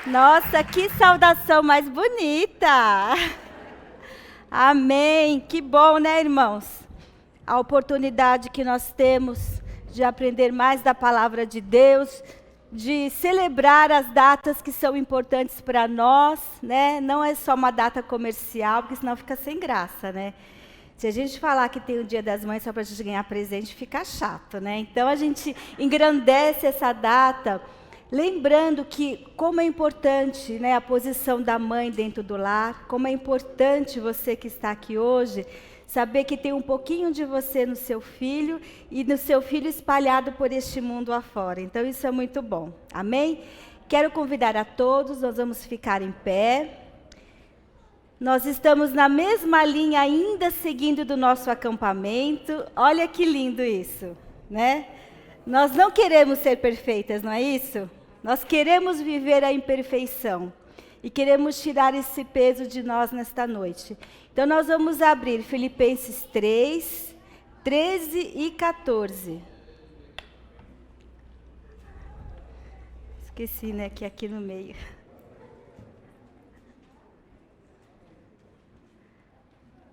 Nossa, que saudação mais bonita! Amém! Que bom, né, irmãos? A oportunidade que nós temos de aprender mais da palavra de Deus, de celebrar as datas que são importantes para nós, né? Não é só uma data comercial, porque senão fica sem graça, né? Se a gente falar que tem o Dia das Mães só para a gente ganhar presente, fica chato, né? Então a gente engrandece essa data, lembrando que como é importante, né, a posição da mãe dentro do lar, como é importante você que está aqui hoje, saber que tem um pouquinho de você no seu filho e no seu filho espalhado por este mundo afora. Então isso é muito bom. Amém? Quero convidar a todos, nós vamos ficar em pé. Nós estamos na mesma linha ainda seguindo do nosso acampamento. Olha que lindo isso, né? Nós não queremos ser perfeitas, não é isso? Nós queremos viver a imperfeição e queremos tirar esse peso de nós nesta noite. Então nós vamos abrir Filipenses 3, 13 e 14. Esqueci, né, que é aqui no meio.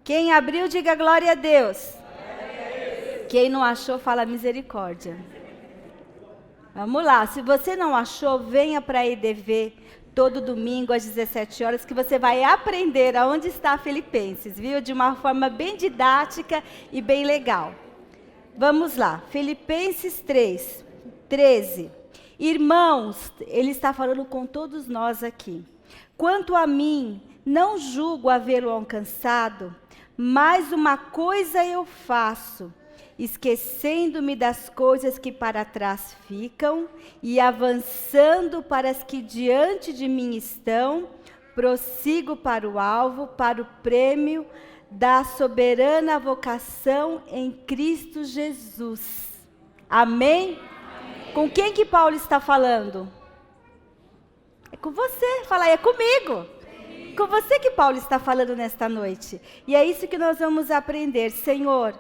Quem abriu, diga glória a Deus. Quem não achou, fala misericórdia. Vamos lá, se você não achou, venha para a EDV todo domingo às 17 horas, que você vai aprender aonde está Filipenses, viu? De uma forma bem didática e bem legal. Vamos lá, Filipenses 3, 13. Irmãos, ele está falando com todos nós aqui. Quanto a mim, não julgo havê-lo alcançado, mas uma coisa eu faço, esquecendo-me das coisas que para trás ficam e avançando para as que diante de mim estão, prossigo para o alvo, para o prêmio da soberana vocação em Cristo Jesus. Amém? Amém. Com quem que Paulo está falando? É com você. Fala aí, é comigo. Com você que Paulo está falando nesta noite. E é isso que nós vamos aprender. Senhor,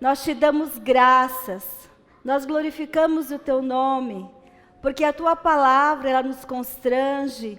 nós te damos graças, nós glorificamos o teu nome, porque a tua palavra, ela nos constrange,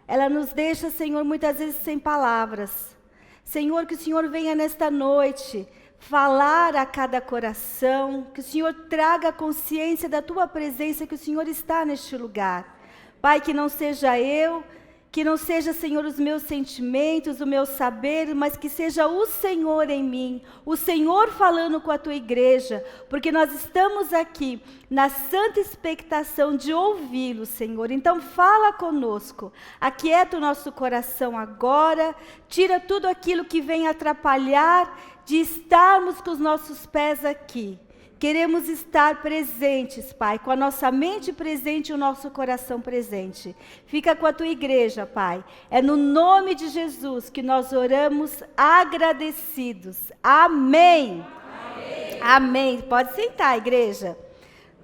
ela nos deixa, Senhor, muitas vezes sem palavras. Senhor, que o Senhor venha nesta noite falar a cada coração, que o Senhor traga consciência da tua presença, que o Senhor está neste lugar. Pai, que não seja eu, que não seja, Senhor, os meus sentimentos, o meu saber, mas que seja o Senhor em mim, o Senhor falando com a tua igreja, porque nós estamos aqui na santa expectação de ouvi-lo, Senhor. Então fala conosco, aquieta o nosso coração agora, tira tudo aquilo que vem atrapalhar de estarmos com os nossos pés aqui. Queremos estar presentes, Pai, com a nossa mente presente e o nosso coração presente. Fica com a tua igreja, Pai. É no nome de Jesus que nós oramos agradecidos. Amém. Amém. Amém. Pode sentar, igreja.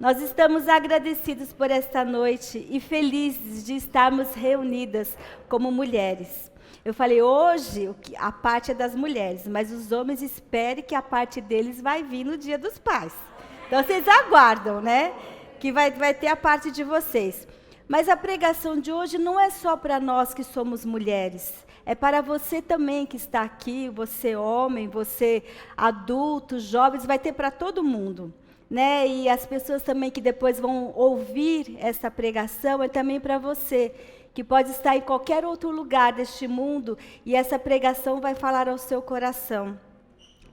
Nós estamos agradecidos por esta noite e felizes de estarmos reunidas como mulheres. Eu falei, hoje a parte é das mulheres, mas os homens esperem que a parte deles vai vir no Dia dos Pais. Então vocês aguardam, né? Que vai ter a parte de vocês. Mas a pregação de hoje não é só para nós que somos mulheres. É para você também que está aqui, você homem, você adulto, jovens, vai ter para todo mundo. Né? E as pessoas também que depois vão ouvir essa pregação, é também para você, que pode estar em qualquer outro lugar deste mundo, e essa pregação vai falar ao seu coração.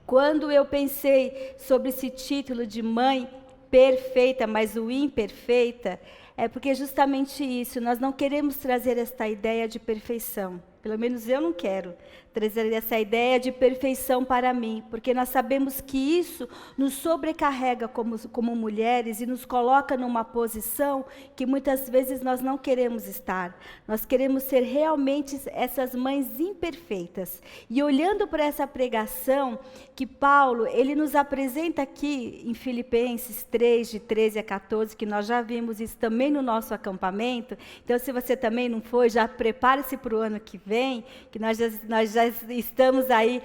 Quando eu pensei sobre esse título de mãe perfeita, mas o imperfeita, é porque justamente isso, nós não queremos trazer esta ideia de perfeição. Pelo menos eu não quero trazer essa ideia de perfeição para mim, porque nós sabemos que isso nos sobrecarrega como mulheres e nos coloca numa posição que muitas vezes nós não queremos estar. Nós queremos ser realmente essas mães imperfeitas. E olhando para essa pregação que Paulo, ele nos apresenta aqui em Filipenses 3, de 13 a 14, que nós já vimos isso também no nosso acampamento. Então, se você também não foi, já prepare-se para o ano que vem. vem, que nós já estamos aí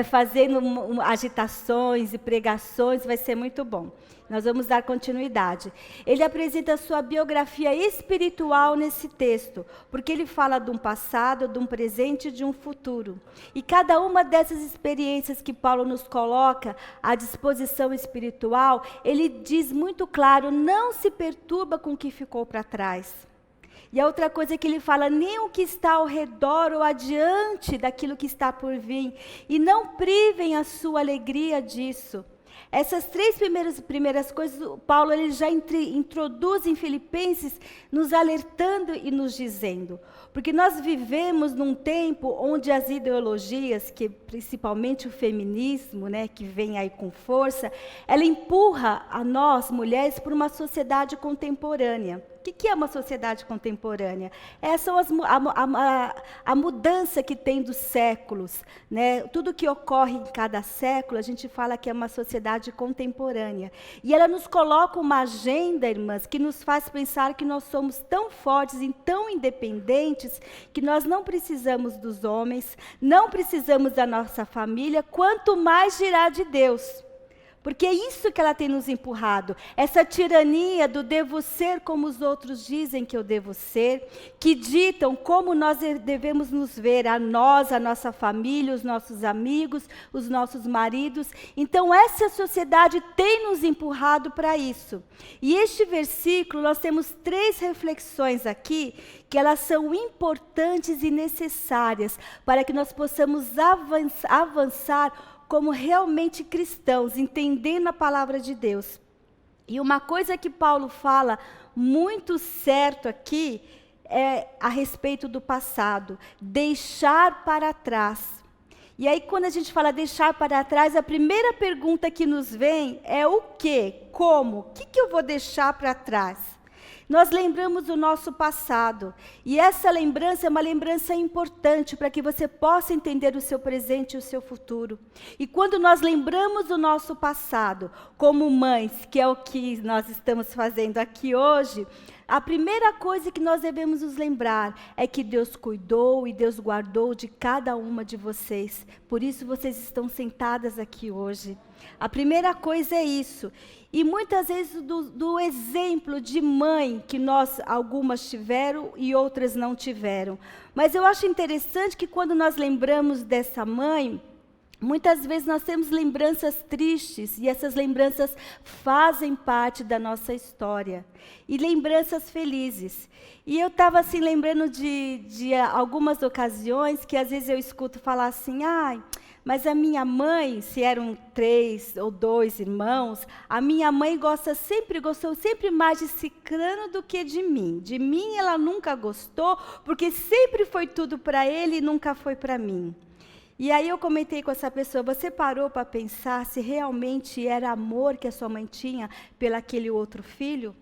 fazendo agitações e pregações, vai ser muito bom. Nós vamos dar continuidade. Ele apresenta a sua biografia espiritual nesse texto, porque ele fala de um passado, de um presente e de um futuro. E cada uma dessas experiências que Paulo nos coloca à disposição espiritual, ele diz muito claro, não se perturba com o que ficou para trás. E a outra coisa que ele fala, nem o que está ao redor ou adiante daquilo que está por vir, e não privem a sua alegria disso. Essas três primeiras coisas, Paulo ele já introduz em Filipenses, nos alertando e nos dizendo. Porque nós vivemos num tempo onde as ideologias, que principalmente o feminismo, né, que vem aí com força, ela empurra a nós, mulheres, para uma sociedade contemporânea. O que é uma sociedade contemporânea? Essa é a mudança que tem dos séculos, né? Tudo que ocorre em cada século, a gente fala que é uma sociedade contemporânea. E ela nos coloca uma agenda, irmãs, que nos faz pensar que nós somos tão fortes e tão independentes, que nós não precisamos dos homens, não precisamos da nossa família, quanto mais dirá de Deus. Porque é isso que ela tem nos empurrado, essa tirania do devo ser como os outros dizem que eu devo ser, que ditam como nós devemos nos ver, a nós, a nossa família, os nossos amigos, os nossos maridos. Então essa sociedade tem nos empurrado para isso. E este versículo, nós temos 3 reflexões aqui, que elas são importantes e necessárias para que nós possamos avançar como realmente cristãos, entendendo a palavra de Deus. E uma coisa que Paulo fala muito certo aqui, é a respeito do passado, deixar para trás. E aí quando a gente fala deixar para trás, a primeira pergunta que nos vem é o quê? Como? O que eu vou deixar para trás? Nós lembramos o nosso passado, e essa lembrança é uma lembrança importante para que você possa entender o seu presente e o seu futuro. E quando nós lembramos o nosso passado, como mães, que é o que nós estamos fazendo aqui hoje, a primeira coisa que nós devemos nos lembrar é que Deus cuidou e Deus guardou de cada uma de vocês. Por isso vocês estão sentadas aqui hoje. A primeira coisa é isso. E muitas vezes do exemplo de mãe que algumas tiveram e outras não tiveram. Mas eu acho interessante que quando nós lembramos dessa mãe, muitas vezes nós temos lembranças tristes, e essas lembranças fazem parte da nossa história. E lembranças felizes. E eu estava assim lembrando de algumas ocasiões que às vezes eu escuto falar assim, mas a minha mãe, se eram 3 ou 2 irmãos, a minha mãe gostou sempre mais de ciclano do que de mim. De mim ela nunca gostou, porque sempre foi tudo para ele e nunca foi para mim. E aí eu comentei com essa pessoa, você parou para pensar se realmente era amor que a sua mãe tinha pelaquele outro filho?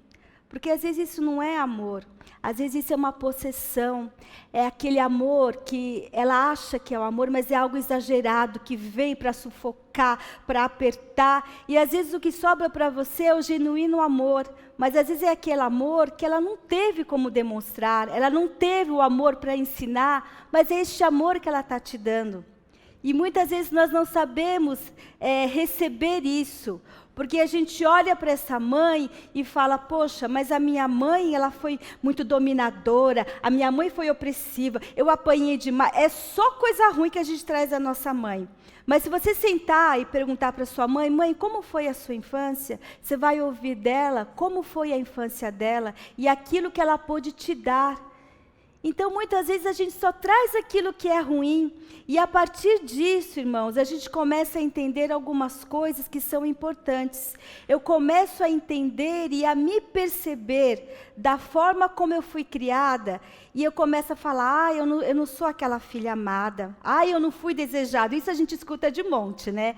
Porque às vezes isso não é amor, às vezes isso é uma possessão, é aquele amor que ela acha que é o amor, mas é algo exagerado, que vem para sufocar, para apertar, e às vezes o que sobra para você é o genuíno amor, mas às vezes é aquele amor que ela não teve como demonstrar, ela não teve o amor para ensinar, mas é este amor que ela está te dando. E muitas vezes nós não sabemos receber isso, porque a gente olha para essa mãe e fala, poxa, mas a minha mãe, ela foi muito dominadora, a minha mãe foi opressiva, eu apanhei demais. É só coisa ruim que a gente traz da nossa mãe. Mas se você sentar e perguntar para sua mãe, mãe, como foi a sua infância? Você vai ouvir dela como foi a infância dela e aquilo que ela pôde te dar. Então, muitas vezes, a gente só traz aquilo que é ruim. E a partir disso, irmãos, a gente começa a entender algumas coisas que são importantes. Eu começo a entender e a me perceber da forma como eu fui criada. E eu começo a falar, eu não sou aquela filha amada. Eu não fui desejado. Isso a gente escuta de monte, né?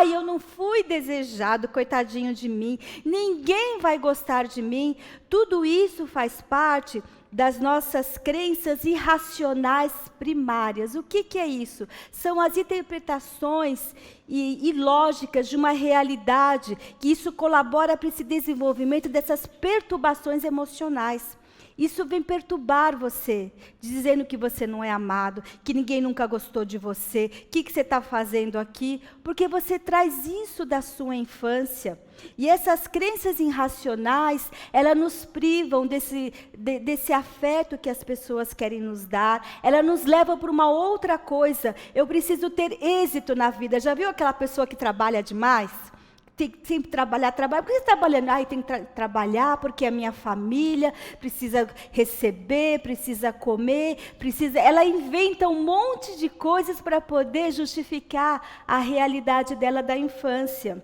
Eu não fui desejado, coitadinho de mim. Ninguém vai gostar de mim. Tudo isso faz parte das nossas crenças irracionais primárias. O que é isso? São as interpretações ilógicas de uma realidade, que isso colabora para esse desenvolvimento dessas perturbações emocionais. Isso vem perturbar você, dizendo que você não é amado, que ninguém nunca gostou de você, o que você está fazendo aqui, porque você traz isso da sua infância. E essas crenças irracionais, elas nos privam desse afeto que as pessoas querem nos dar, elas nos levam para uma outra coisa. Eu preciso ter êxito na vida. Já viu aquela pessoa que trabalha demais? Tem que sempre trabalhar. Por que você está trabalhando? Tem que trabalhar porque a minha família precisa receber, precisa comer, Ela inventa um monte de coisas para poder justificar a realidade dela da infância.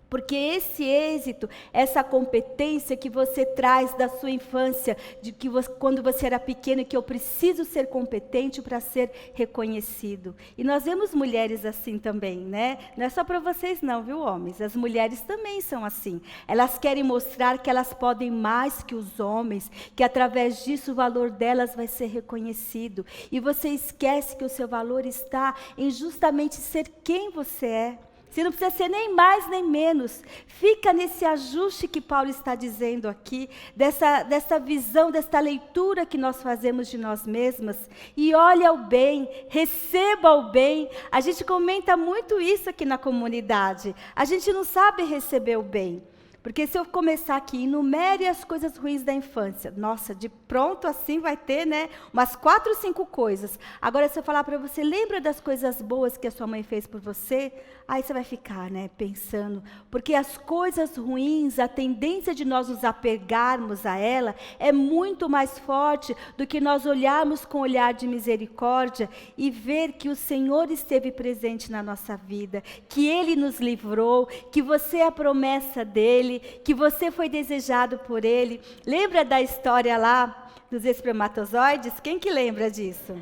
Porque esse êxito, essa competência que você traz da sua infância, de que quando você era pequeno, que eu preciso ser competente para ser reconhecido. E nós vemos mulheres assim também, né? Não é só para vocês não, viu, homens? As mulheres também são assim. Elas querem mostrar que elas podem mais que os homens, que através disso o valor delas vai ser reconhecido. E você esquece que o seu valor está em justamente ser quem você é. Você não precisa ser nem mais nem menos. Fica nesse ajuste que Paulo está dizendo aqui, dessa visão, dessa leitura que nós fazemos de nós mesmas. E olha o bem, receba o bem. A gente comenta muito isso aqui na comunidade. A gente não sabe receber o bem. Porque se eu começar aqui, enumere as coisas ruins da infância. Nossa, de pronto assim vai ter, né? Umas 4 ou 5 coisas. Agora, se eu falar para você, lembra das coisas boas que a sua mãe fez por você? Aí você vai ficar, né, pensando. Porque as coisas ruins, a tendência de nós nos apegarmos a ela é muito mais forte do que nós olharmos com olhar de misericórdia e ver que o Senhor esteve presente na nossa vida, que Ele nos livrou, que você é a promessa dEle, que você foi desejado por Ele. Lembra da história lá dos espermatozoides? Quem que lembra disso?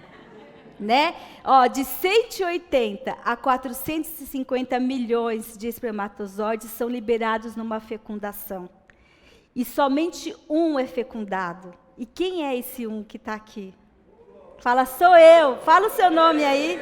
Né? De 180 a 450 milhões de espermatozoides são liberados numa fecundação. E somente um é fecundado. E quem é esse um que está aqui? Fala, sou eu. Fala o seu nome aí.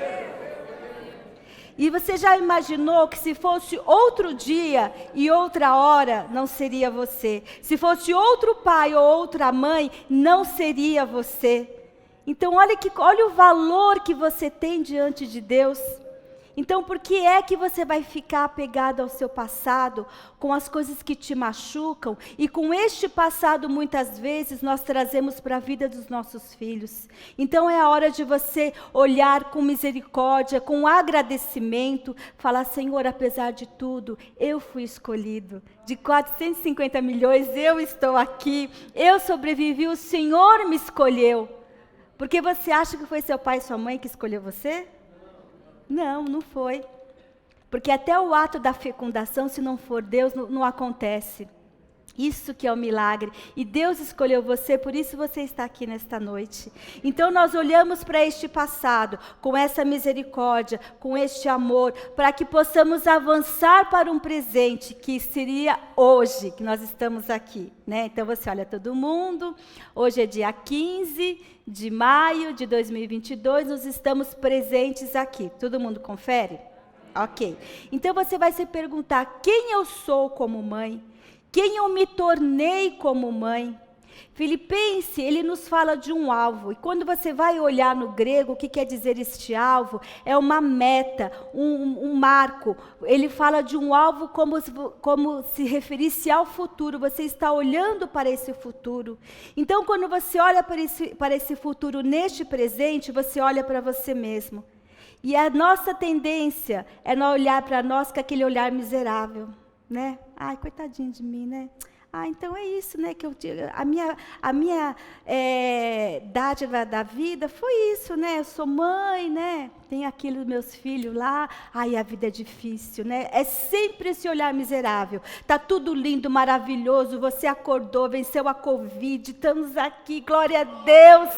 E você já imaginou que se fosse outro dia e outra hora, não seria você? Se fosse outro pai ou outra mãe, não seria você? Então, olha o valor que você tem diante de Deus. Então, por que é que você vai ficar apegado ao seu passado, com as coisas que te machucam? E com este passado, muitas vezes, nós trazemos para a vida dos nossos filhos. Então, é a hora de você olhar com misericórdia, com agradecimento, falar, Senhor, apesar de tudo, eu fui escolhido. De 450 milhões, eu estou aqui, eu sobrevivi, o Senhor me escolheu. Porque você acha que foi seu pai e sua mãe que escolheu você? Não, não foi. Porque até o ato da fecundação, se não for Deus, não acontece. Isso que é o milagre. E Deus escolheu você, por isso você está aqui nesta noite. Então nós olhamos para este passado, com essa misericórdia, com este amor, para que possamos avançar para um presente, que seria hoje, que nós estamos aqui. Né? Então você olha todo mundo, hoje é dia 15 de maio de 2022, nós estamos presentes aqui. Todo mundo confere? Ok. Então você vai se perguntar, quem eu sou como mãe? Quem eu me tornei como mãe? Filipenses, ele nos fala de um alvo. E quando você vai olhar no grego, o que quer dizer este alvo? É uma meta, um marco. Ele fala de um alvo como se referisse ao futuro. Você está olhando para esse futuro. Então, quando você olha para esse futuro neste presente, você olha para você mesmo. E a nossa tendência é não olhar para nós com aquele olhar miserável. Né? Ai, coitadinho de mim, né? Então é isso, né? Que a minha dádiva da vida foi isso, né? Eu sou mãe, né? Tem aquilo dos meus filhos lá. Ai, a vida é difícil, né? É sempre esse olhar miserável. Tá tudo lindo, maravilhoso. Você acordou, venceu a Covid, estamos aqui, glória a Deus,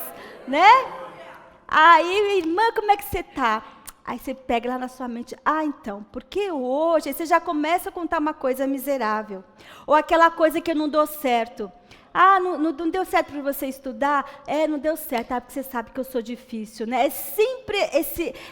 né? Aí, irmã, como é que você tá? Aí você pega lá na sua mente, então, porque hoje, aí você já começa a contar uma coisa miserável. Ou aquela coisa que não deu certo. Ah, não deu certo para você estudar? Não deu certo, porque você sabe que eu sou difícil, né? É sempre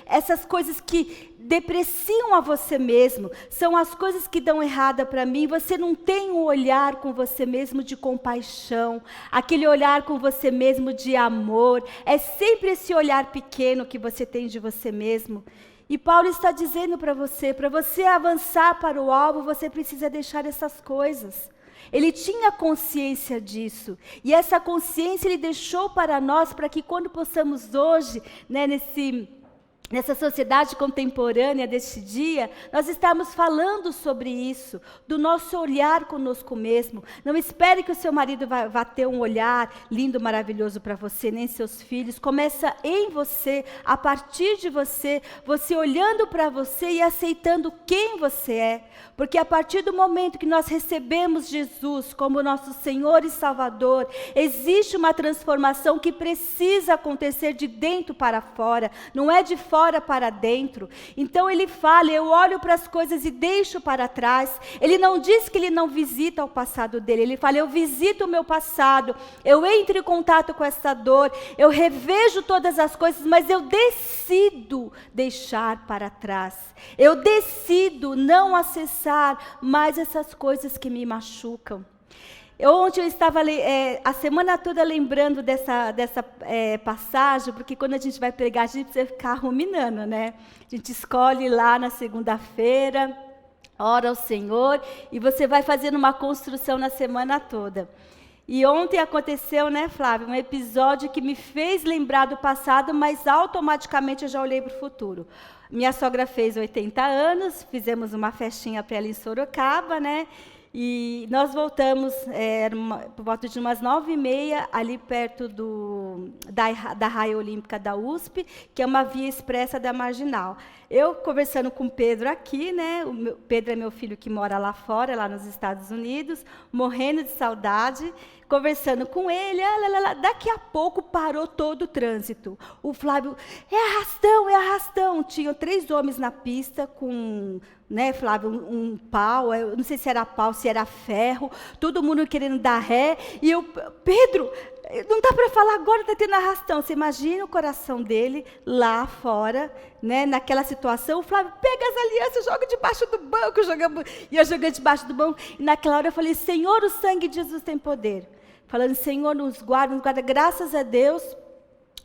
essas coisas que depreciam a você mesmo, são as coisas que dão errada para mim. Você não tem um olhar com você mesmo de compaixão, aquele olhar com você mesmo de amor. É sempre esse olhar pequeno que você tem de você mesmo. E Paulo está dizendo para você avançar para o alvo, você precisa deixar essas coisas. Ele tinha consciência disso, e essa consciência ele deixou para nós, para que quando possamos hoje, né, nessa sociedade contemporânea deste dia, nós estamos falando sobre isso, do nosso olhar conosco mesmo. Não espere que o seu marido vá ter um olhar lindo, maravilhoso para você, nem seus filhos. Começa em você, a partir de você, você olhando para você e aceitando quem você é. Porque a partir do momento que nós recebemos Jesus como nosso Senhor e Salvador, existe uma transformação que precisa acontecer de dentro para fora, não é de fora para dentro. Então ele fala, eu olho para as coisas e deixo para trás. Ele não diz que ele não visita o passado dele, ele fala, eu visito o meu passado, eu entro em contato com essa dor, eu revejo todas as coisas, mas eu decido deixar para trás. Eu decido não acessar mais essas coisas que me machucam. Ontem eu estava a semana toda lembrando dessa passagem, porque quando a gente vai pregar, a gente precisa ficar ruminando, né? A gente escolhe lá na segunda-feira, ora ao Senhor, e você vai fazendo uma construção na semana toda. E ontem aconteceu, né, Flávia, um episódio que me fez lembrar do passado, mas automaticamente eu já olhei para o futuro. Minha sogra fez 80 anos, fizemos uma festinha para ela em Sorocaba, né? E nós voltamos por volta de umas 9h30, ali perto da raia olímpica da USP, que é uma via expressa da Marginal. Eu conversando com o Pedro aqui, né? Pedro é meu filho que mora lá fora, lá nos Estados Unidos, morrendo de saudade, conversando com ele, daqui a pouco parou todo o trânsito. O Flávio, é arrastão. Tinham 3 homens na pista com, né, Flávio, um pau, eu não sei se era pau, se era ferro, todo mundo querendo dar ré, e eu, Pedro, não dá para falar agora, está tendo arrastão. Você imagina o coração dele lá fora, né, naquela situação. O Flávio, pega as alianças, joga debaixo do banco, e eu joguei debaixo do banco, e naquela hora eu falei, Senhor, o sangue de Jesus tem poder. Falando, Senhor, nos guarda, graças a Deus,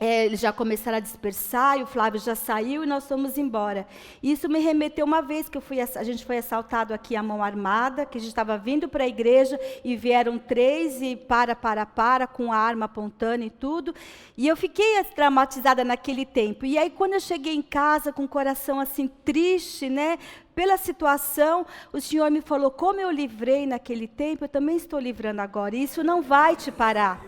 eles já começaram a dispersar, e o Flávio já saiu, e nós fomos embora. E isso me remeteu uma vez que a gente foi assaltado aqui à mão armada, que a gente estava vindo para a igreja, e vieram 3, e com a arma apontando e tudo. E eu fiquei traumatizada naquele tempo. E aí, quando eu cheguei em casa, com o coração assim, triste, né, pela situação, o Senhor me falou, como eu livrei naquele tempo, eu também estou livrando agora. E isso não vai te parar.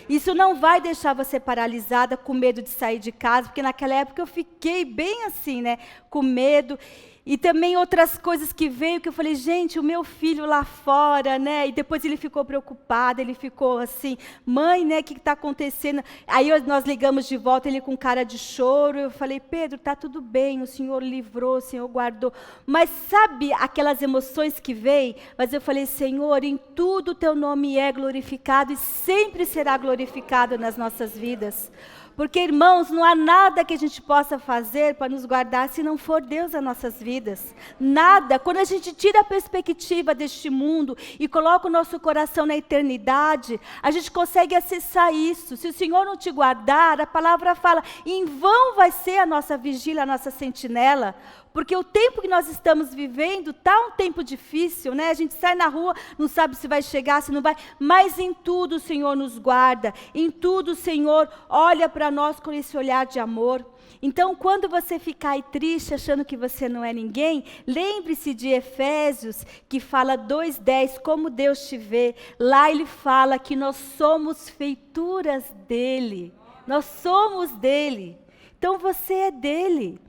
Isso não vai deixar você paralisada, com medo de sair de casa, porque naquela época eu fiquei bem assim, né, com medo. E também outras coisas que veio, que eu falei, gente, o meu filho lá fora, né? E depois ele ficou preocupado, ele ficou assim, mãe, né, o que está acontecendo? Aí nós ligamos de volta, ele com cara de choro, eu falei, Pedro, está tudo bem, o Senhor livrou, o Senhor guardou. Mas sabe aquelas emoções que veio? Mas eu falei, Senhor, em tudo o teu nome é glorificado e sempre será glorificado nas nossas vidas. Porque, irmãos, não há nada que a gente possa fazer para nos guardar se não for Deus nas nossas vidas. Nada. Quando a gente tira a perspectiva deste mundo e coloca o nosso coração na eternidade, a gente consegue acessar isso. Se o Senhor não te guardar, a palavra fala, em vão vai ser a nossa vigília, a nossa sentinela. Porque o tempo que nós estamos vivendo está um tempo difícil, né? A gente sai na rua, não sabe se vai chegar, se não vai. Mas em tudo o Senhor nos guarda. Em tudo o Senhor olha para nós com esse olhar de amor. Então, quando você ficar aí triste, achando que você não é ninguém, lembre-se de Efésios, que fala 2:10, como Deus te vê. Lá ele fala que nós somos feituras dele. Nós somos dele. Então, você é dele.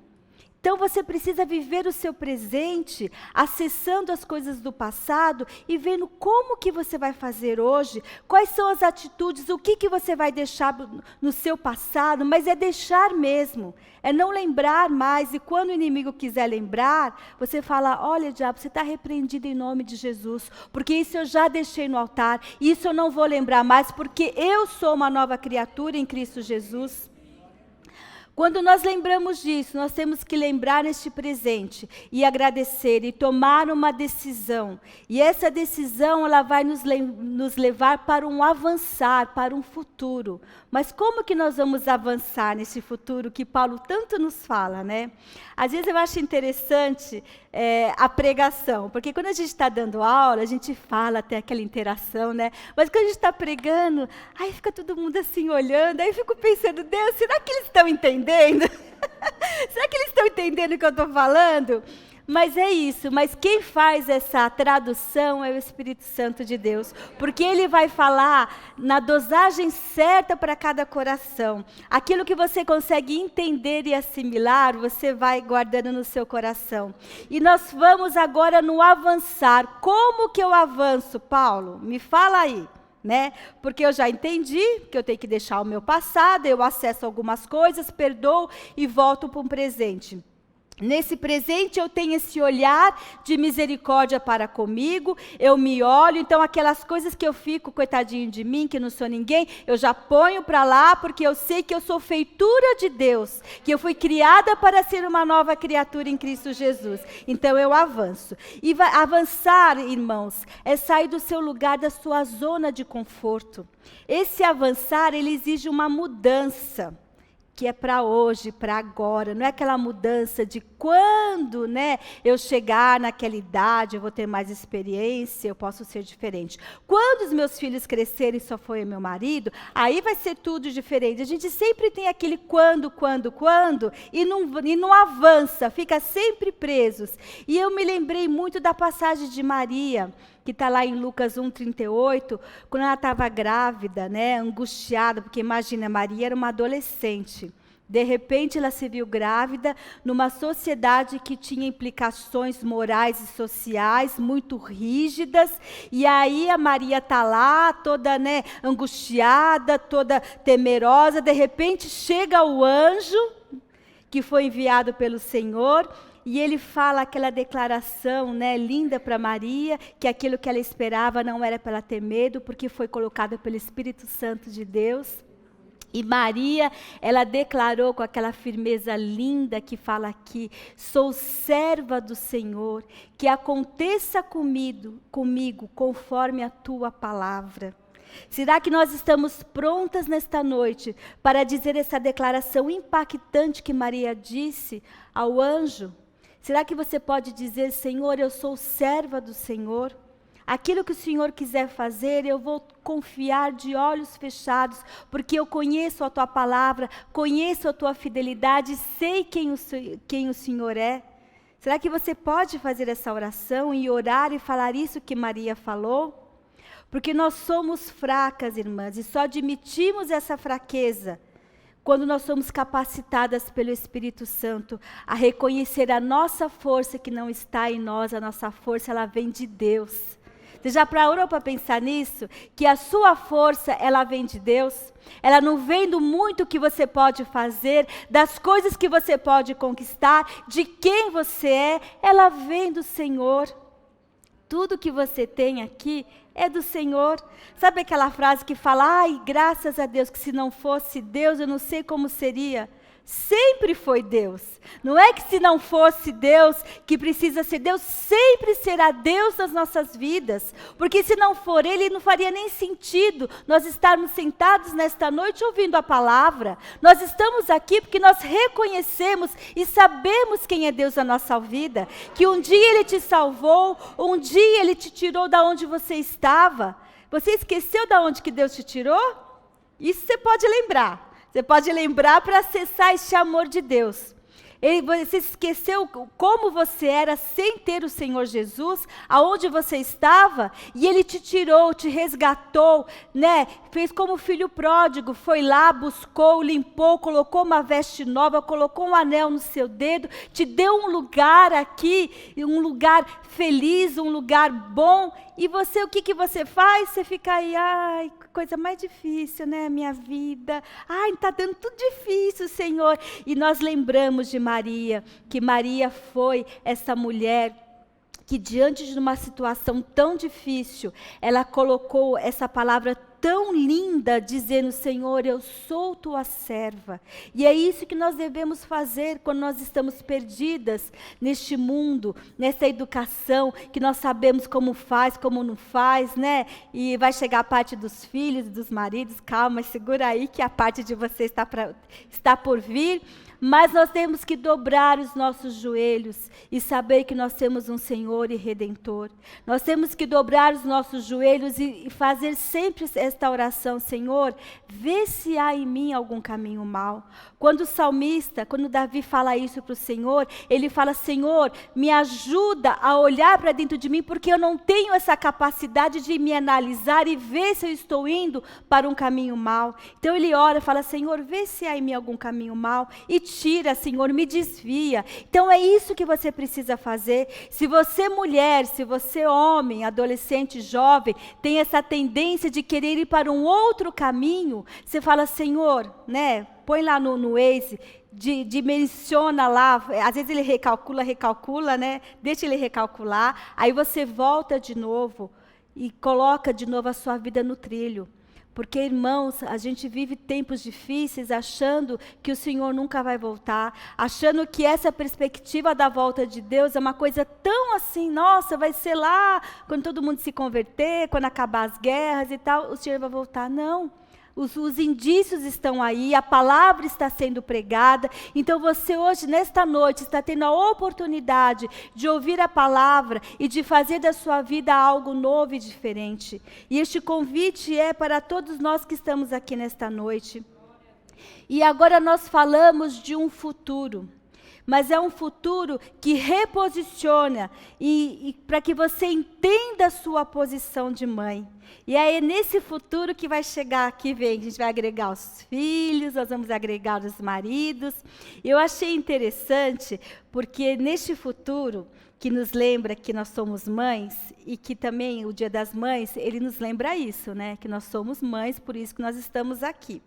Então você precisa viver o seu presente, acessando as coisas do passado e vendo como que você vai fazer hoje, quais são as atitudes, o que você vai deixar no seu passado, mas é deixar mesmo, é não lembrar mais. E quando o inimigo quiser lembrar, você fala: olha, diabo, você está repreendido em nome de Jesus, porque isso eu já deixei no altar, isso eu não vou lembrar mais, porque eu sou uma nova criatura em Cristo Jesus. Quando nós lembramos disso, nós temos que lembrar neste presente e agradecer e tomar uma decisão. E essa decisão, ela vai nos levar para um avançar, para um futuro. Mas como que nós vamos avançar nesse futuro que Paulo tanto nos fala, né? Às vezes eu acho interessante a pregação, porque quando a gente está dando aula, a gente fala, até aquela interação, né? Mas quando a gente está pregando, aí fica todo mundo assim olhando, aí eu fico pensando: Deus, será que eles estão entendendo? Será que eles estão entendendo o que eu estou falando? Mas é isso, mas quem faz essa tradução é o Espírito Santo de Deus, porque ele vai falar na dosagem certa para cada coração. Aquilo que você consegue entender e assimilar, você vai guardando no seu coração. E nós vamos agora no avançar. Como que eu avanço, Paulo? Me fala aí. Né? Porque eu já entendi que eu tenho que deixar o meu passado, eu acesso algumas coisas, perdoo e volto para um presente. Nesse presente eu tenho esse olhar de misericórdia para comigo, eu me olho, então aquelas coisas que eu fico, coitadinho de mim, que não sou ninguém, eu já ponho para lá, porque eu sei que eu sou feitura de Deus, que eu fui criada para ser uma nova criatura em Cristo Jesus. Então eu avanço. E avançar, irmãos, é sair do seu lugar, da sua zona de conforto. Esse avançar, ele exige uma mudança, que é para hoje, para agora, não é aquela mudança de quando, né, eu chegar naquela idade, eu vou ter mais experiência, eu posso ser diferente. Quando os meus filhos crescerem, só foi meu marido, aí vai ser tudo diferente. A gente sempre tem aquele quando, e não avança, fica sempre presos. E eu me lembrei muito da passagem de Maria, que está lá em Lucas 1:38, quando ela estava grávida, né, angustiada, porque imagina, Maria era uma adolescente. De repente ela se viu grávida numa sociedade que tinha implicações morais e sociais muito rígidas, e aí a Maria está lá, toda, né, angustiada, toda temerosa. De repente chega o anjo, que foi enviado pelo Senhor, e ele fala aquela declaração, né, linda para Maria, que aquilo que ela esperava não era para ela ter medo, porque foi colocada pelo Espírito Santo de Deus. E Maria, ela declarou com aquela firmeza linda que fala aqui: sou serva do Senhor, que aconteça comigo conforme a tua palavra. Será que nós estamos prontas nesta noite para dizer essa declaração impactante que Maria disse ao anjo? Será que você pode dizer: Senhor, eu sou serva do Senhor? Aquilo que o Senhor quiser fazer, eu vou confiar de olhos fechados, porque eu conheço a tua palavra, conheço a tua fidelidade, sei quem o Senhor é. Será que você pode fazer essa oração e orar e falar isso que Maria falou? Porque nós somos fracas, irmãs, e só admitimos essa fraqueza quando nós somos capacitadas pelo Espírito Santo a reconhecer a nossa força que não está em nós. A nossa força, ela vem de Deus. Você já parou para pensar nisso? Que a sua força, ela vem de Deus? Ela não vem do muito que você pode fazer, das coisas que você pode conquistar, de quem você é, ela vem do Senhor. Tudo que você tem aqui é do Senhor. Sabe aquela frase que fala: ai, graças a Deus, que se não fosse Deus, eu não sei como seria. Sempre foi Deus. Não é que se não fosse Deus, que precisa ser Deus, sempre será Deus nas nossas vidas. Porque se não for Ele, não faria nem sentido nós estarmos sentados nesta noite ouvindo a palavra. Nós estamos aqui porque nós reconhecemos e sabemos quem é Deus na nossa vida. Que um dia Ele te salvou, um dia Ele te tirou da onde você estava. Você esqueceu da onde que Deus te tirou? Isso você pode lembrar. Você pode lembrar para acessar esse amor de Deus. Você esqueceu como você era sem ter o Senhor Jesus, aonde você estava, e Ele te tirou, te resgatou, né? Fez como filho pródigo, foi lá, buscou, limpou, colocou uma veste nova, colocou um anel no seu dedo, te deu um lugar aqui, um lugar feliz, um lugar bom, e você, o que você faz? Você fica aí, ai, coisa mais difícil, né, minha vida, ai, está dando tudo difícil, Senhor, e nós lembramos de Maria, que Maria foi essa mulher que diante de uma situação tão difícil, ela colocou essa palavra tão linda, dizendo, Senhor, eu sou tua serva. E é isso que nós devemos fazer quando nós estamos perdidas neste mundo, nessa educação, que nós sabemos como faz, como não faz, né? E vai chegar a parte dos filhos, dos maridos, calma, segura aí que a parte de você está por vir. Mas nós temos que dobrar os nossos joelhos e saber que nós temos um Senhor e Redentor. Nós temos que dobrar os nossos joelhos e fazer sempre esta oração, Senhor, vê se há em mim algum caminho mau. Quando o salmista, quando Davi fala isso para o Senhor, ele fala, Senhor, me ajuda a olhar para dentro de mim, porque eu não tenho essa capacidade de me analisar e ver se eu estou indo para um caminho mau. Então ele ora e fala, Senhor, vê se há em mim algum caminho mau e tira, Senhor, me desvia. Então é isso que você precisa fazer. Se você mulher, se você homem, adolescente, jovem, tem essa tendência de querer ir para um outro caminho, você fala, Senhor, né? Põe lá no Waze, dimensiona lá, às vezes ele recalcula, né? Deixa ele recalcular, aí você volta de novo e coloca de novo a sua vida no trilho. Porque, irmãos, a gente vive tempos difíceis achando que o Senhor nunca vai voltar, achando que essa perspectiva da volta de Deus é uma coisa tão assim, nossa, vai ser lá, quando todo mundo se converter, quando acabar as guerras e tal, o Senhor vai voltar. Não. Os indícios estão aí, a palavra está sendo pregada, então você hoje, nesta noite, está tendo a oportunidade de ouvir a palavra e de fazer da sua vida algo novo e diferente. E este convite é para todos nós que estamos aqui nesta noite. E agora nós falamos de um futuro. Mas é um futuro que reposiciona e para que você entenda a sua posição de mãe. E é nesse futuro que vai chegar aqui, vem, a gente vai agregar os filhos, nós vamos agregar os maridos. Eu achei interessante, porque neste futuro, que nos lembra que nós somos mães, e que também o Dia das Mães, ele nos lembra isso, né? Que nós somos mães, por isso que nós estamos aqui.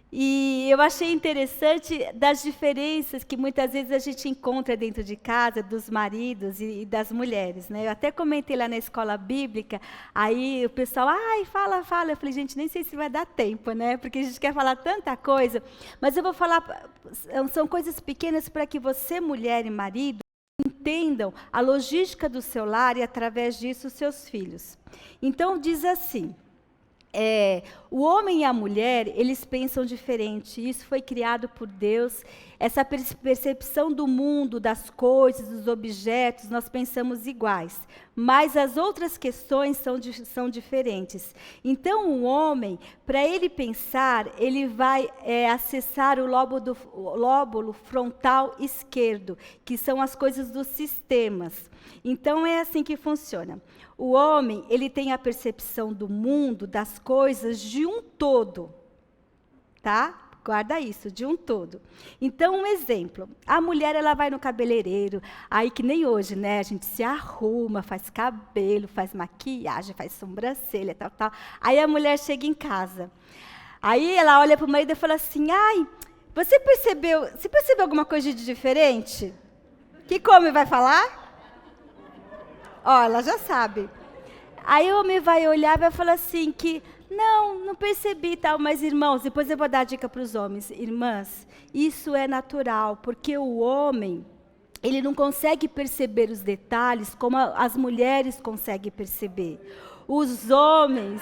E eu achei interessante das diferenças que muitas vezes a gente encontra dentro de casa, dos maridos e das mulheres, né? Eu até comentei lá na escola bíblica, aí o pessoal, ai, fala. Eu falei, gente, nem sei se vai dar tempo, né? Porque a gente quer falar tanta coisa. Mas eu vou falar, são coisas pequenas para que você, mulher e marido, entendam a logística do seu lar e, através disso, os seus filhos. Então, diz assim... o homem e a mulher, eles pensam diferente. Isso foi criado por Deus. Essa percepção do mundo, das coisas, dos objetos, nós pensamos iguais. Mas as outras questões são diferentes. Então, o homem, para ele pensar, ele vai acessar o lóbulo frontal esquerdo, que são as coisas dos sistemas. Então, é assim que funciona. O homem, ele tem a percepção do mundo, das coisas, de um todo. Tá? Guarda isso, de um todo. Então, um exemplo. A mulher, ela vai no cabeleireiro, aí que nem hoje, né? A gente se arruma, faz cabelo, faz maquiagem, faz sobrancelha, tal. Aí a mulher chega em casa. Aí ela olha para o marido e fala assim, ai, você percebeu alguma coisa de diferente? Que como vai falar? Ó, ela já sabe. Aí o homem vai olhar e vai falar assim que, não percebi tal, mas irmãos, depois eu vou dar a dica para os homens. Irmãs, isso é natural, porque o homem, ele não consegue perceber os detalhes como as mulheres conseguem perceber. Os homens...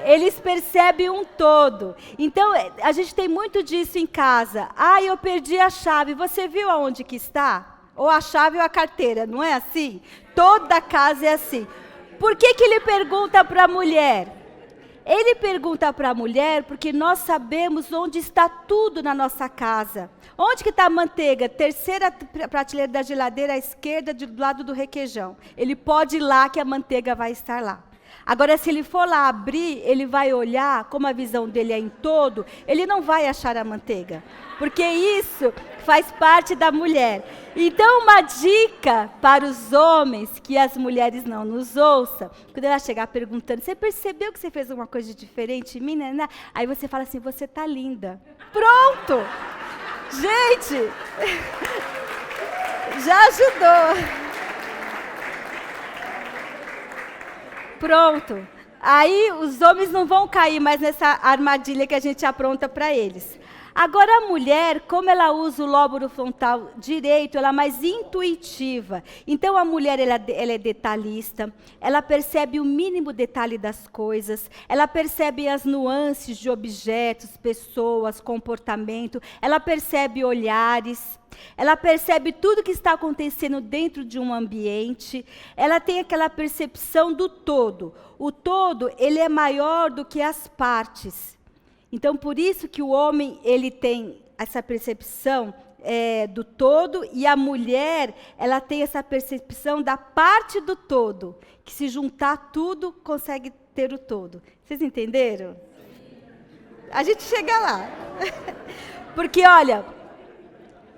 eles percebem um todo. Então, a gente tem muito disso em casa. Ah, eu perdi a chave, você viu aonde que está? Ou a chave ou a carteira, não é assim? Toda casa é assim. Por que ele pergunta para a mulher? Ele pergunta para a mulher, porque nós sabemos onde está tudo na nossa casa. Onde que está a manteiga? Terceira prateleira da geladeira à esquerda, do lado do requeijão. Ele pode ir lá que a manteiga vai estar lá. Agora, se ele for lá abrir, ele vai olhar, como a visão dele é em todo, ele não vai achar a manteiga. Porque isso faz parte da mulher. Então, uma dica para os homens, que as mulheres não nos ouçam, quando ela chegar perguntando, você percebeu que você fez alguma coisa diferente em mim? Né? Aí você fala assim, você está linda. Pronto! Gente, já ajudou. Pronto. Aí os homens não vão cair mais nessa armadilha que a gente apronta para eles. Agora a mulher, como ela usa o lóbulo frontal direito, ela é mais intuitiva. Então a mulher ela é detalhista, ela percebe o mínimo detalhe das coisas, ela percebe as nuances de objetos, pessoas, comportamento, ela percebe olhares. Ela percebe tudo que está acontecendo dentro de um ambiente. Ela tem aquela percepção do todo. O todo, ele é maior do que as partes. Então, por isso que o homem, ele tem essa percepção do todo, e a mulher, ela tem essa percepção da parte do todo, que se juntar tudo, consegue ter o todo. Vocês entenderam? A gente chega lá. Porque, olha,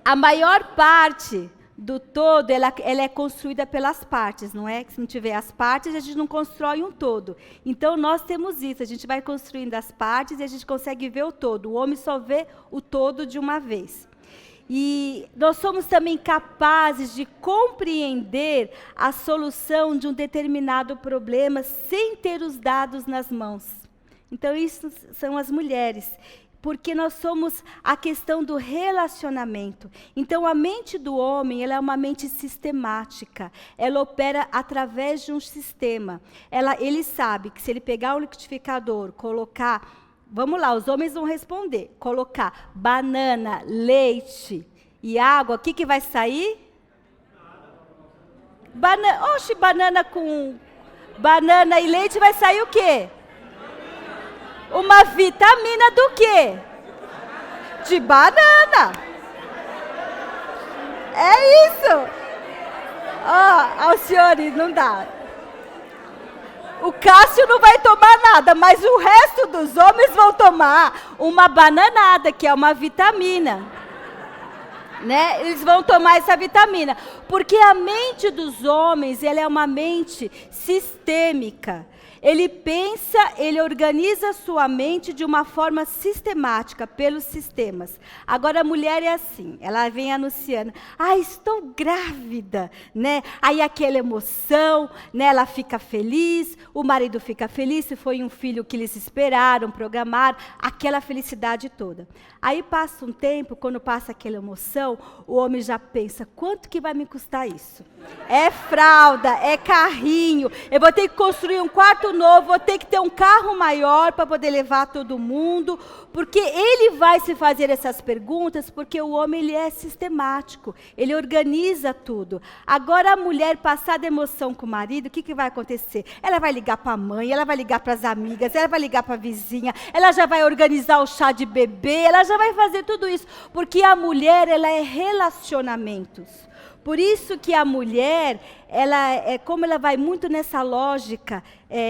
a maior parte do todo, ela é construída pelas partes, não é? Se não tiver as partes, a gente não constrói um todo. Então, nós temos isso, a gente vai construindo as partes e a gente consegue ver o todo. O homem só vê o todo de uma vez. E nós somos também capazes de compreender a solução de um determinado problema sem ter os dados nas mãos. Então, isso são as mulheres. Porque nós somos a questão do relacionamento. Então, a mente do homem, ela é uma mente sistemática. Ela opera através de um sistema. Ele sabe que se ele pegar o liquidificador, colocar... Vamos lá, os homens vão responder. Colocar banana, leite e água, o que vai sair? Banana com... Banana e leite vai sair o quê? Uma vitamina do quê? De banana. É isso. Aos senhores, não dá. O Cássio não vai tomar nada, mas o resto dos homens vão tomar uma bananada, que é uma vitamina. Né? Eles vão tomar essa vitamina. Porque a mente dos homens, ela é uma mente sistêmica. Ele pensa, ele organiza a sua mente de uma forma sistemática, pelos sistemas. Agora a mulher é assim, ela vem anunciando, estou grávida, né? Aí aquela emoção, né? Ela fica feliz, o marido fica feliz, se foi um filho que eles esperaram, programaram, aquela felicidade toda. Aí passa um tempo, quando passa aquela emoção, o homem já pensa, quanto que vai me custar isso? É fralda, é carrinho, eu vou ter que construir um quarto novo, vou ter que ter um carro maior para poder levar todo mundo, porque ele vai se fazer essas perguntas, porque o homem ele é sistemático, ele organiza tudo. Agora a mulher passada emoção com o marido, o que vai acontecer? Ela vai ligar para a mãe, ela vai ligar para as amigas, ela vai ligar para a vizinha, ela já vai organizar o chá de bebê, ela já vai fazer tudo isso, porque a mulher ela é relacionamentos. Por isso que a mulher, como ela vai muito nessa lógica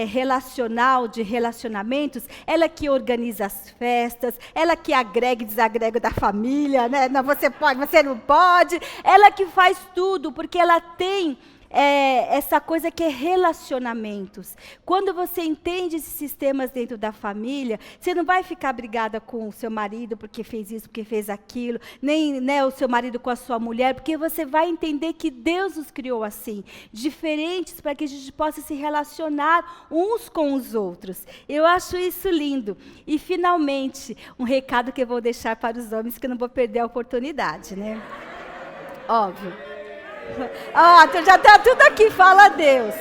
relacional, de relacionamentos, ela que organiza as festas, ela que agrega e desagrega da família, né? Não, você pode, você não pode. Ela que faz tudo, porque ela tem essa coisa que é relacionamentos. Quando você entende esses sistemas dentro da família, você não vai ficar brigada com o seu marido porque fez isso, porque fez aquilo, nem o seu marido com a sua mulher, porque você vai entender que Deus os criou assim, diferentes, para que a gente possa se relacionar uns com os outros. Eu acho isso lindo. E, finalmente, um recado que eu vou deixar para os homens, que eu não vou perder a oportunidade, né? Óbvio. Já está tudo aqui, fala a Deus.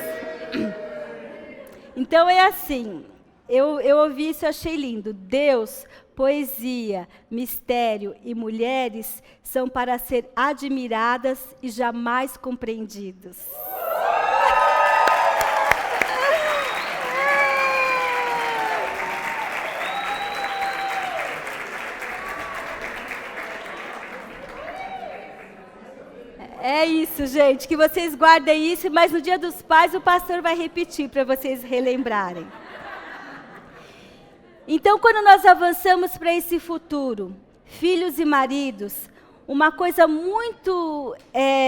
Então é assim, eu ouvi isso e achei lindo. Deus, poesia, mistério e mulheres são para ser admiradas e jamais compreendidos. É isso, gente, que vocês guardem isso, mas no Dia dos Pais o pastor vai repetir para vocês relembrarem. Então, quando nós avançamos para esse futuro, filhos e maridos, uma coisa muito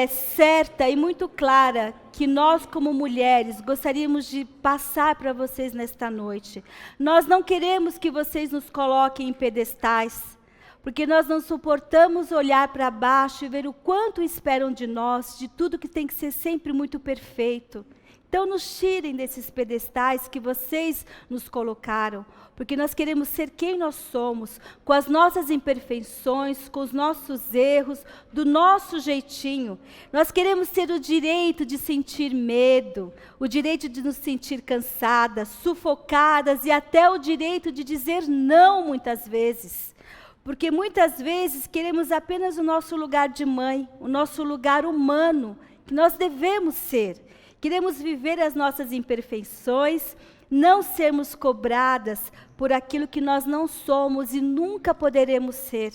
certa e muito clara que nós, como mulheres, gostaríamos de passar para vocês nesta noite. Nós não queremos que vocês nos coloquem em pedestais, porque nós não suportamos olhar para baixo e ver o quanto esperam de nós, de tudo que tem que ser sempre muito perfeito. Então, nos tirem desses pedestais que vocês nos colocaram, porque nós queremos ser quem nós somos, com as nossas imperfeições, com os nossos erros, do nosso jeitinho. Nós queremos ter o direito de sentir medo, o direito de nos sentir cansadas, sufocadas e até o direito de dizer não muitas vezes. Porque muitas vezes queremos apenas o nosso lugar de mãe, o nosso lugar humano, que nós devemos ser. Queremos viver as nossas imperfeições, não sermos cobradas por aquilo que nós não somos e nunca poderemos ser.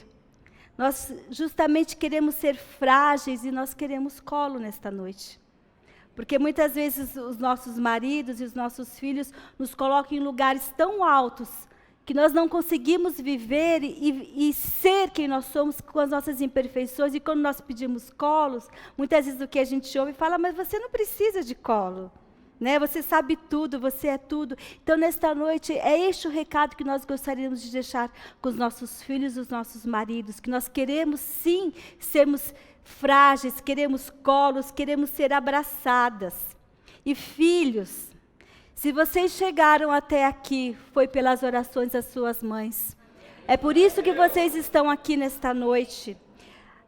Nós justamente queremos ser frágeis e nós queremos colo nesta noite. Porque muitas vezes os nossos maridos e os nossos filhos nos colocam em lugares tão altos que nós não conseguimos viver e ser quem nós somos com as nossas imperfeições. E quando nós pedimos colos, muitas vezes o que a gente ouve fala, mas você não precisa de colo, né? Você sabe tudo, você é tudo. Então, nesta noite, é este o recado que nós gostaríamos de deixar com os nossos filhos e os nossos maridos, que nós queremos sim sermos frágeis, queremos colos, queremos ser abraçadas. E filhos, se vocês chegaram até aqui, foi pelas orações das suas mães. É por isso que vocês estão aqui nesta noite.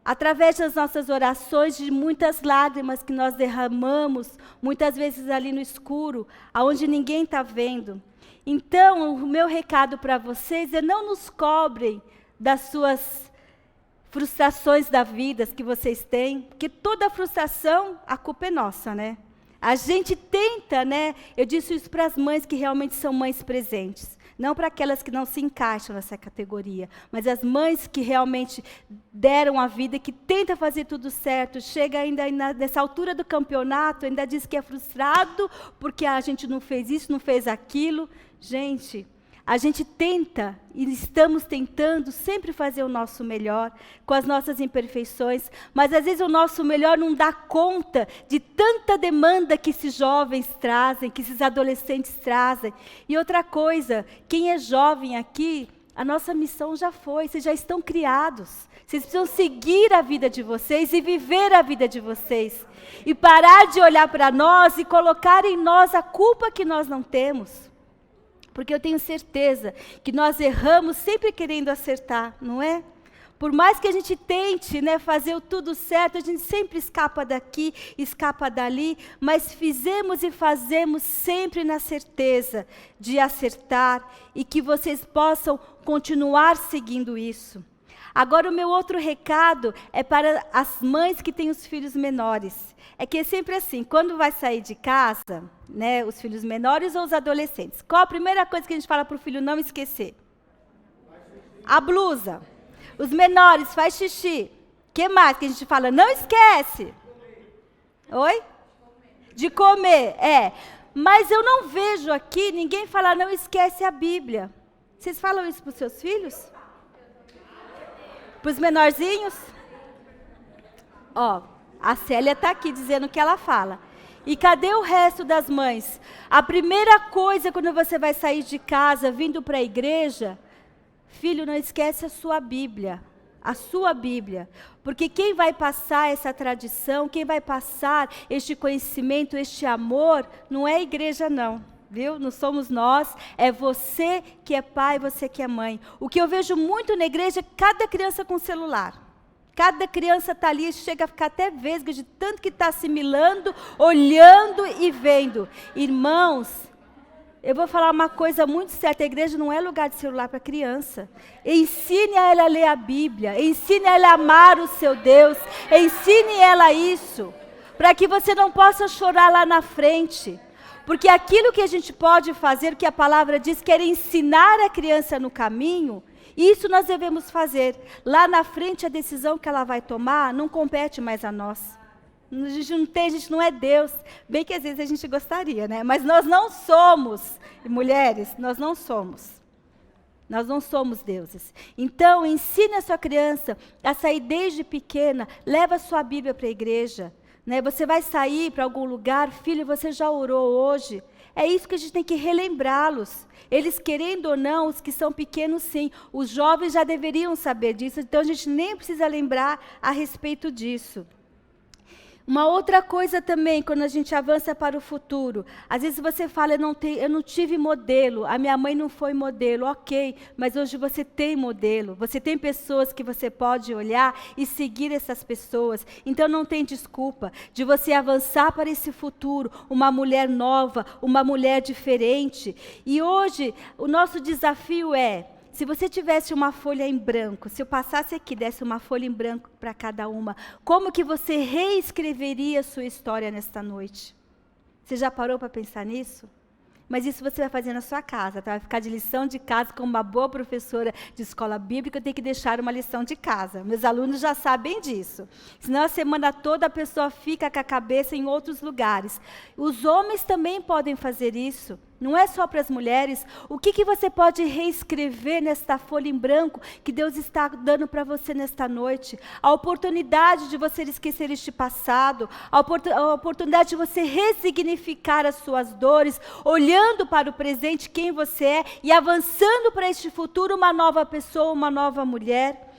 Através das nossas orações, de muitas lágrimas que nós derramamos, muitas vezes ali no escuro, aonde ninguém está vendo. Então, o meu recado para vocês é não nos cobrem das suas frustrações da vida que vocês têm, porque toda frustração, a culpa é nossa, né? A gente tenta, né? Eu disse isso para as mães que realmente são mães presentes. Não para aquelas que não se encaixam nessa categoria, mas as mães que realmente deram a vida, que tentam fazer tudo certo, chega ainda nessa altura do campeonato, ainda diz que é frustrado porque a gente não fez isso, não fez aquilo. Gente, a gente tenta e estamos tentando sempre fazer o nosso melhor, com as nossas imperfeições, mas às vezes o nosso melhor não dá conta de tanta demanda que esses jovens trazem, que esses adolescentes trazem. E outra coisa, quem é jovem aqui, a nossa missão já foi, vocês já estão criados. Vocês precisam seguir a vida de vocês e viver a vida de vocês. E parar de olhar para nós e colocar em nós a culpa que nós não temos. Porque eu tenho certeza que nós erramos sempre querendo acertar, não é? Por mais que a gente tente, né, fazer o tudo certo, a gente sempre escapa daqui, escapa dali, mas fizemos e fazemos sempre na certeza de acertar e que vocês possam continuar seguindo isso. Agora, o meu outro recado é para as mães que têm os filhos menores. É que é sempre assim, quando vai sair de casa, né, os filhos menores ou os adolescentes, qual a primeira coisa que a gente fala para o filho não esquecer? A blusa. Os menores, faz xixi. O que mais que a gente fala? Não esquece. Oi? De comer, é. Mas eu não vejo aqui ninguém falar não esquece a Bíblia. Vocês falam isso para os seus filhos? Para os menorzinhos? Ó, a Célia está aqui dizendo o que ela fala. E cadê o resto das mães? A primeira coisa quando você vai sair de casa, vindo para a igreja, filho, não esquece a sua Bíblia. A sua Bíblia. Porque quem vai passar essa tradição, quem vai passar este conhecimento, este amor, não é a igreja não. Viu? Não somos nós, é você que é pai, você que é mãe. O que eu vejo muito na igreja é cada criança com celular. Cada criança está ali, chega a ficar até vesga de tanto que está assimilando, olhando e vendo. Irmãos, eu vou falar uma coisa muito certa, a igreja não é lugar de celular para criança. Ensine a ela a ler a Bíblia, ensine a ela a amar o seu Deus, ensine ela isso, para que você não possa chorar lá na frente. Porque aquilo que a gente pode fazer, que a palavra diz, que é ensinar a criança no caminho, isso nós devemos fazer. Lá na frente, a decisão que ela vai tomar não compete mais a nós. A gente não tem, a gente não é Deus. Bem que às vezes a gente gostaria, né? Mas nós não somos, mulheres, nós não somos. Nós não somos deuses. Então, ensine a sua criança a sair desde pequena, leva a sua Bíblia para a igreja. Né? Você vai sair para algum lugar, filho, você já orou hoje? É isso que a gente tem que relembrá-los. Eles, querendo ou não, os que são pequenos, sim. Os jovens já deveriam saber disso, então a gente nem precisa lembrar a respeito disso. Uma outra coisa também, quando a gente avança para o futuro, às vezes você fala, eu não tive modelo, a minha mãe não foi modelo, ok, mas hoje você tem modelo, você tem pessoas que você pode olhar e seguir essas pessoas, então não tem desculpa de você avançar para esse futuro, uma mulher nova, uma mulher diferente. E hoje, o nosso desafio é, se você tivesse uma folha em branco, se eu passasse aqui, desse uma folha em branco para cada uma, como que você reescreveria a sua história nesta noite? Você já parou para pensar nisso? Mas isso você vai fazer na sua casa, tá? Vai ficar de lição de casa, como uma boa professora de escola bíblica, eu tenho que deixar uma lição de casa. Meus alunos já sabem disso. Senão a semana toda a pessoa fica com a cabeça em outros lugares. Os homens também podem fazer isso. Não é só para as mulheres. O que você pode reescrever nesta folha em branco que Deus está dando para você nesta noite? A oportunidade de você esquecer este passado, a oportunidade de você ressignificar as suas dores, olhando para o presente, quem você é, e avançando para este futuro, uma nova pessoa, uma nova mulher.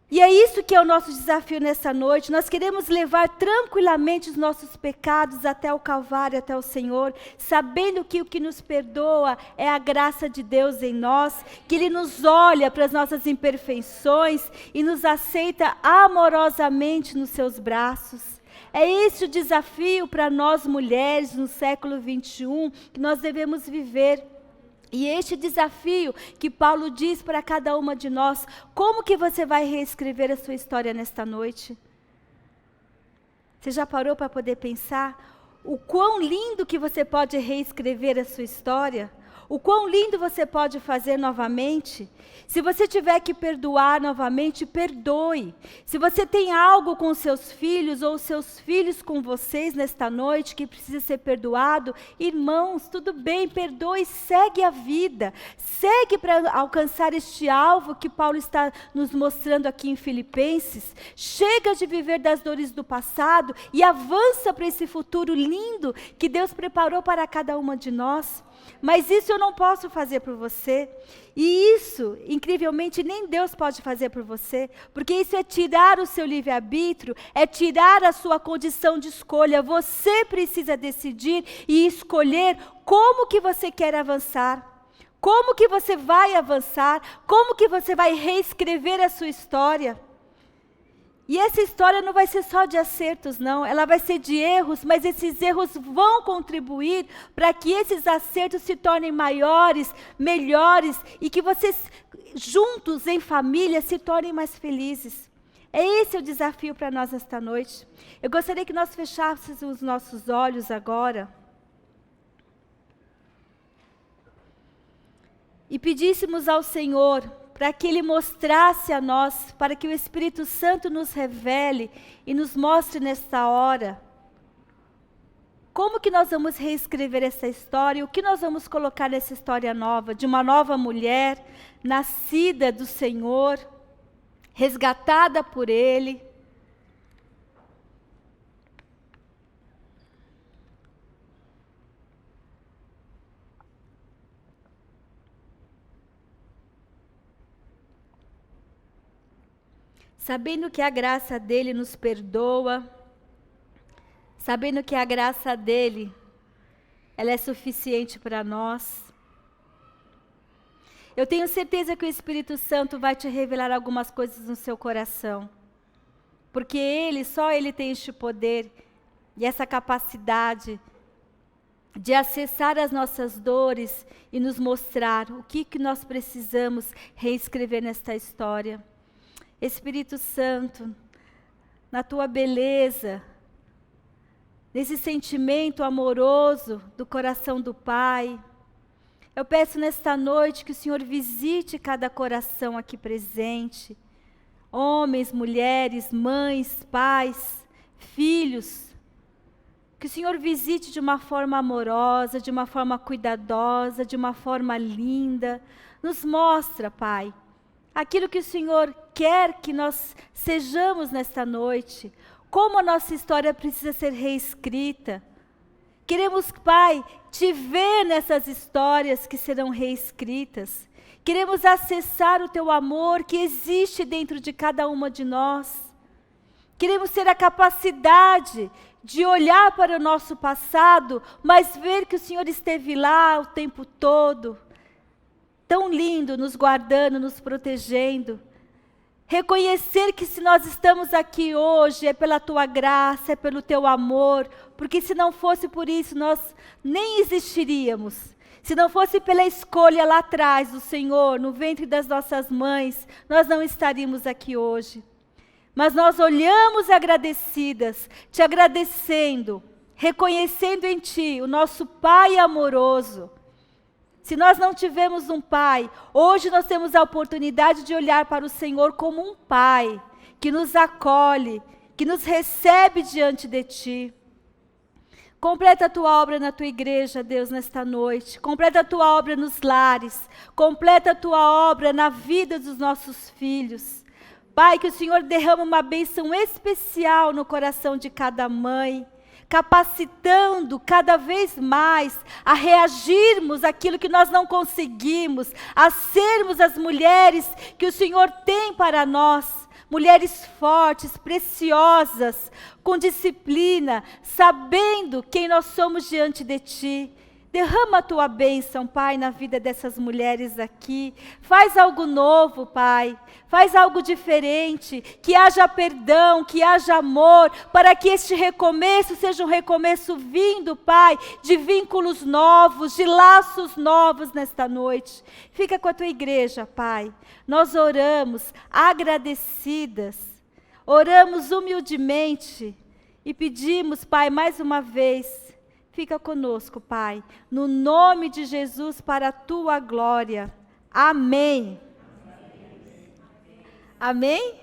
E é isso que é o nosso desafio nessa noite. Nós queremos levar tranquilamente os nossos pecados até o Calvário, até o Senhor, sabendo que o que nos perdoa é a graça de Deus em nós, que Ele nos olha para as nossas imperfeições e nos aceita amorosamente nos seus braços. É esse o desafio para nós mulheres no século 21 que nós devemos viver. E este desafio que Paulo diz para cada uma de nós, como que você vai reescrever a sua história nesta noite? Você já parou para poder pensar o quão lindo que você pode reescrever a sua história? O quão lindo você pode fazer novamente? Se você tiver que perdoar novamente, perdoe. Se você tem algo com seus filhos ou seus filhos com vocês nesta noite que precisa ser perdoado, irmãos, tudo bem, perdoe, segue a vida. Segue para alcançar este alvo que Paulo está nos mostrando aqui em Filipenses. Chega de viver das dores do passado e avança para esse futuro lindo que Deus preparou para cada uma de nós. Mas isso eu não posso fazer por você. E isso, incrivelmente, nem Deus pode fazer por você. Porque isso é tirar o seu livre-arbítrio, é tirar a sua condição de escolha. Você precisa decidir e escolher como que você quer avançar. Como que você vai avançar? Como que você vai reescrever a sua história? E essa história não vai ser só de acertos, não. Ela vai ser de erros, mas esses erros vão contribuir para que esses acertos se tornem maiores, melhores, e que vocês, juntos, em família, se tornem mais felizes. Esse é o desafio para nós esta noite. Eu gostaria que nós fechássemos os nossos olhos agora e pedíssemos ao Senhor para que Ele mostrasse a nós, para que o Espírito Santo nos revele e nos mostre nesta hora, como que nós vamos reescrever essa história, o que nós vamos colocar nessa história nova, de uma nova mulher, nascida do Senhor, resgatada por Ele. Sabendo que a graça dele nos perdoa, sabendo que a graça dele, ela é suficiente para nós. Eu tenho certeza que o Espírito Santo vai te revelar algumas coisas no seu coração, porque só ele tem este poder e essa capacidade de acessar as nossas dores e nos mostrar o que nós precisamos reescrever nesta história. Espírito Santo, na tua beleza, nesse sentimento amoroso do coração do Pai, eu peço nesta noite que o Senhor visite cada coração aqui presente, homens, mulheres, mães, pais. filhos. Que o Senhor visite de uma forma amorosa, de uma forma cuidadosa, de uma forma linda. Nos mostra, Pai, aquilo que o Senhor quer que nós sejamos nesta noite. Como a nossa história precisa ser reescrita. Queremos, Pai, te ver nessas histórias que serão reescritas. Queremos acessar o teu amor que existe dentro de cada uma de nós. Queremos ter a capacidade de olhar para o nosso passado, mas ver que o Senhor esteve lá o tempo todo, tão lindo, nos guardando, nos protegendo. Reconhecer que se nós estamos aqui hoje é pela tua graça, é pelo teu amor, porque se não fosse por isso nós nem existiríamos. Se não fosse pela escolha lá atrás do Senhor, no ventre das nossas mães, nós não estaríamos aqui hoje. Mas nós olhamos agradecidas, te agradecendo, reconhecendo em ti o nosso Pai amoroso. Se nós não tivemos um Pai, hoje nós temos a oportunidade de olhar para o Senhor como um Pai, que nos acolhe, que nos recebe diante de ti. Completa a tua obra na tua igreja, Deus, nesta noite. Completa a tua obra nos lares. Completa a tua obra na vida dos nossos filhos. Pai, que o Senhor derrama uma bênção especial no coração de cada mãe, capacitando cada vez mais a reagirmos àquilo que nós não conseguimos, a sermos as mulheres que o Senhor tem para nós, mulheres fortes, preciosas, com disciplina, sabendo quem nós somos diante de Ti. Derrama a Tua bênção, Pai, na vida dessas mulheres aqui. Faz algo novo, Pai. Faz algo diferente. Que haja perdão, que haja amor, para que este recomeço seja um recomeço vindo, Pai, de vínculos novos, de laços novos nesta noite. Fica com a Tua igreja, Pai. Nós oramos agradecidas. Oramos humildemente e pedimos, Pai, mais uma vez, fica conosco, Pai, no nome de Jesus, para a Tua glória. Amém. Amém?